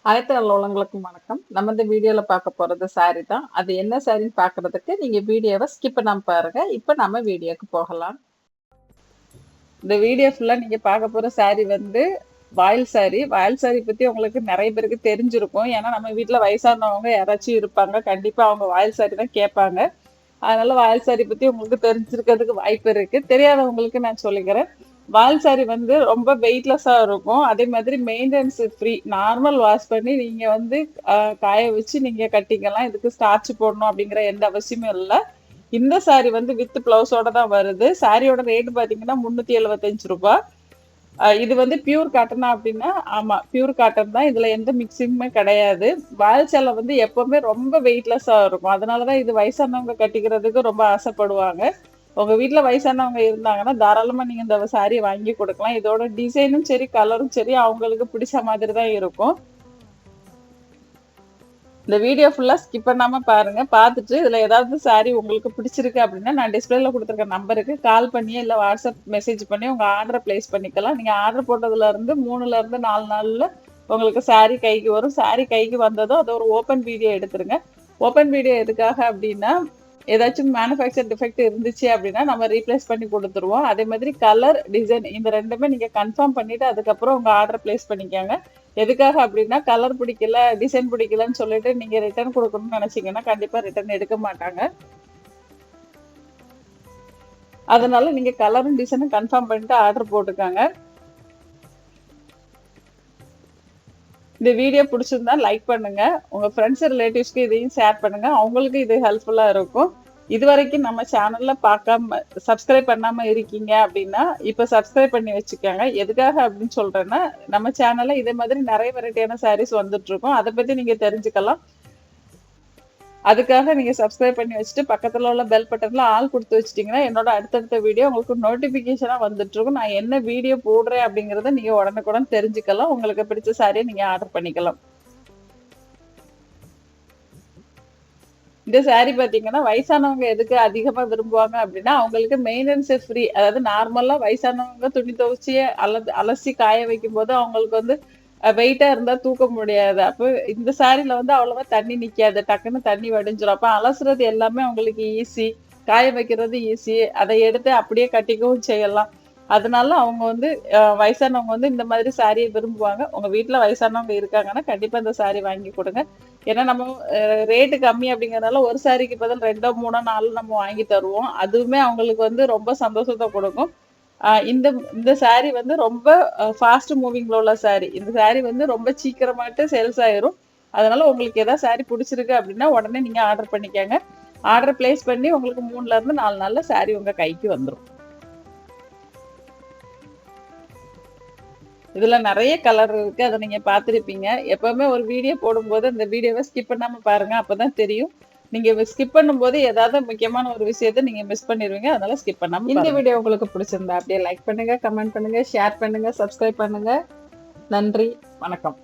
அனைத்து நல்லுள்ளங்களுக்கும் வணக்கம். நம்ம இந்த வீடியோல பார்க்க போறது சாரி தான். அது என்ன சாரின்னு பார்க்கறதுக்கு நீங்க வீடியோவ ஸ்கிப் பண்ணாம பாருங்க. இப்ப நம்ம வீடியோக்கு போகலாம். இந்த வீடியோ ஃபுல்லா நீங்க பார்க்க போற சாரி வந்து வாயில் சாரி. வாயில் சாரி பத்தி உங்களுக்கு நெறைய பேருக்கு தெரிஞ்சிருக்கும். ஏன்னா நம்ம வீட்ல வயசானவங்க யாராச்சும் இருப்பாங்க. கண்டிப்பா அவங்க வாயில் சாரி தான் கேட்பாங்க. அதனால வாயில் சாரி பத்தி உங்களுக்கு தெரிஞ்சிருக்கிறதுக்கு வாய்ப்பு இருக்கு. தெரியாதவங்களுக்கு நான் சொல்லிக்கிறேன். வால் சாரி வந்து ரொம்ப வெயிட்லெஸ்ஸா இருக்கும். அதே மாதிரி மெயின்டனன்ஸ் ஃப்ரீ. நார்மல் வாஷ் பண்ணி நீங்க வந்து காய வச்சு நீங்க கட்டிக்கலாம். இதுக்கு ஸ்டார்ச் போடணும் அப்படிங்கிற எந்த அவசியமும் இல்ல. இந்த சாரி வந்து வித் பிளவுஸோட தான் வருது. சாரியோட ரேட் பார்த்தீங்கன்னா ரூ. 375. இது வந்து பியூர் காட்டனா அப்படின்னா, ஆமா பியூர் காட்டன் தான். இதுல எந்த மிக்ஸிங்குமே கிடையாது. வால் சேலை வந்து எப்பவுமே ரொம்ப வெயிட்லெஸ்ஸா இருக்கும். அதனால தான் இது வயசானவங்க கட்டிக்கிறதுக்கு ரொம்ப ஆசைப்படுவாங்க. உங்க வீட்ல வயசானவங்க இருந்தாங்கன்னா, தாராளமா நீங்க இந்த சாரிய வாங்கி குடுக்கலாம். இதோட டிசைனும் சரி, கலரும் சரி அவங்களுக்கு பிடிச்ச மாதிரி தான் இருக்கும். இந்த வீடியோ ஃபுல்லா ஸ்கிப் பண்ணாம பாருங்க. பார்த்துட்டு இதுல ஏதாவது சாரி உங்களுக்கு பிடிச்சிருக்கு அப்படின்னா, நான் டிஸ்பிளேல குடுத்துருக்க நம்பருக்கு கால் பண்ணியோ, இல்ல வாட்ஸ்அப் மெசேஜ் பண்ணி உங்க ஆர்டர பிளேஸ் பண்ணிக்கலாம். நீங்க ஆர்டர் போட்டதுல இருந்து 3ல இருந்து 4 நாள்ல உங்களுக்கு சாரி கைக்கு வரும். சாரி கைக்கு வந்ததும் அத ஒரு ஓப்பன் வீடியோ எடுத்துருங்க. ஓப்பன் வீடியோ எதுக்காக அப்படின்னா, ஏதாச்சும் மேனுஃபேக்சர் டிஃபெக்ட் இருந்துச்சு அப்படின்னா, நம்ம ரீப்ளேஸ் பண்ணி குடுத்துருவோம். அதே மாதிரி கலர், டிசைன் இந்த 2மே நீங்க கன்ஃபார்ம் பண்ணிட்டு அதுக்கப்புறம் உங்க ஆர்டர பிளேஸ் பண்ணிக்கங்க. எதுக்காக அப்படின்னா, கலர் பிடிக்கல, டிசைன் பிடிக்கலன்னு சொல்லிட்டு நீங்க ரிட்டர்ன் குடுக்கணும்னு நெனச்சீங்கன்னா, கண்டிப்பா ரிட்டர்ன் எடுக்க மாட்டாங்க. அதனால நீங்க கலரும், டிசைனும் கன்ஃபார்ம் பண்ணிட்டு ஆர்டர் போட்டுக்கங்க. இந்த வீடியோ புடிச்சிருந்தா லைக் பண்ணுங்க. உங்க ஃப்ரெண்ட்ஸ், ரிலேட்டிவ்ஸ்க்கு இதையும் ஷேர் பண்ணுங்க. அவங்களுக்கு இது ஹெல்ப்ஃபுல்லா இருக்கும். இதுவரைக்கும் நம்ம சேனல்ல பார்க்காம சப்ஸ்கிரைப் பண்ணாம இருக்கீங்க அப்படின்னா, இப்ப சப்ஸ்கிரைப் பண்ணி வச்சுக்கங்க. எதுக்காக அப்படின்னு சொல்றேன்னா, நம்ம சேனல்ல இதே மாதிரி நெறைய வெரைட்டியான சாரீஸ் வந்துட்டு இருக்கும். அத பத்தி நீங்க தெரிஞ்சுக்கலாம். அதுக்காக நீங்க சப்ஸ்கிரைப் பண்ணி வச்சுட்டு, பக்கத்துல உள்ள பெல் பட்டன்ல ஆல் குடுத்து வச்சுட்டீங்கன்னா, என்னோட அடுத்தடுத்த வீடியோ உங்களுக்கு நோட்டிஃபிகேஷனா வந்துட்டுருக்கும். நான் என்ன வீடியோ போடுறேன் அப்படிங்கிறத நீங்க உடனுக்குடன் தெரிஞ்சுக்கலாம். உங்களுக்கு பிடிச்ச சாரிய நீங்க ஆர்டர் பண்ணிக்கலாம். இந்த சாரி பார்த்தீங்கன்னா, வயசானவங்க எதுக்கு அதிகமா விரும்புவாங்க அப்படின்னா, அவங்களுக்கு மெயின்டனன்ஸ் ஃப்ரீ. அதாவது நார்மலா வயசானவங்க துணி துவச்சு அலசி காய வைக்கும்போது அவங்களுக்கு வந்து வெயிட்டா இருந்தா தூக்க முடியாது. அப்ப இந்த சாரீல வந்து அவ்வளவா தண்ணி நிக்காது. டக்குன்னு தண்ணி வடிஞ்சிரும். அப்ப அலசுறது எல்லாமே அவங்களுக்கு ஈஸி. காய வைக்கிறது ஈஸி. அத எடுத்து அப்படியே கட்டிக்கவும் செய்யலாம். அதனால அவங்க வந்து வயசானவங்க வந்து இந்த மாதிரி சாரிய விரும்புவாங்க. உங்க வீட்ல வயசானவங்க இருக்காங்கன்னா, கண்டிப்பா இந்த சாரி வாங்கி குடுங்க. ஏன்னா நம்ம ரேட்டு கம்மி அப்படிங்கிறனால ஒரு சாரிக்கு பதில் 2ஓ, 3ஓ, 4 நம்ம வாங்கி தருவோம். அதுவுமே அவங்களுக்கு வந்து ரொம்ப சந்தோஷத்த குடுக்கும். இந்த இந்த சாரி வந்து ரொம்ப ஃபாஸ்ட் மூவிங்ல உள்ள சாரி. இந்த சாரி வந்து ரொம்ப சீக்கிரமாட்டு சேல்ஸ் ஆயிரும். அதனால உங்களுக்கு ஏதாவது சாரி புடிச்சிருக்கு அப்படின்னா, உடனே நீங்க ஆர்டர் பண்ணிக்கங்க. ஆர்டர் பிளேஸ் பண்ணி உங்களுக்கு 3ல இருந்து 4 நாள்ல சாரி உங்க கைக்கு வந்துரும். இதுல நெறைய கலர் இருக்கு. அத நீங்க பார்த்திருப்பீங்க. எப்பவுமே ஒரு வீடியோ போடும்போது, அந்த வீடியோவ ஸ்கிப் பண்ணாம பாருங்க. அப்பதான் தெரியும். நீங்க ஸ்கிப் பண்ணும்போது ஏதாவது முக்கியமான ஒரு விஷயத்த நீங்க மிஸ் பண்ணிருவீங்க. அதனால ஸ்கிப் பண்ணாம பாருங்க. இந்த வீடியோ உங்களுக்கு பிடிச்சிருந்தா அப்படியே லைக் பண்ணுங்க, கமெண்ட் பண்ணுங்க, ஷேர் பண்ணுங்க, சப்ஸ்கிரைப் பண்ணுங்க. நன்றி. வணக்கம்.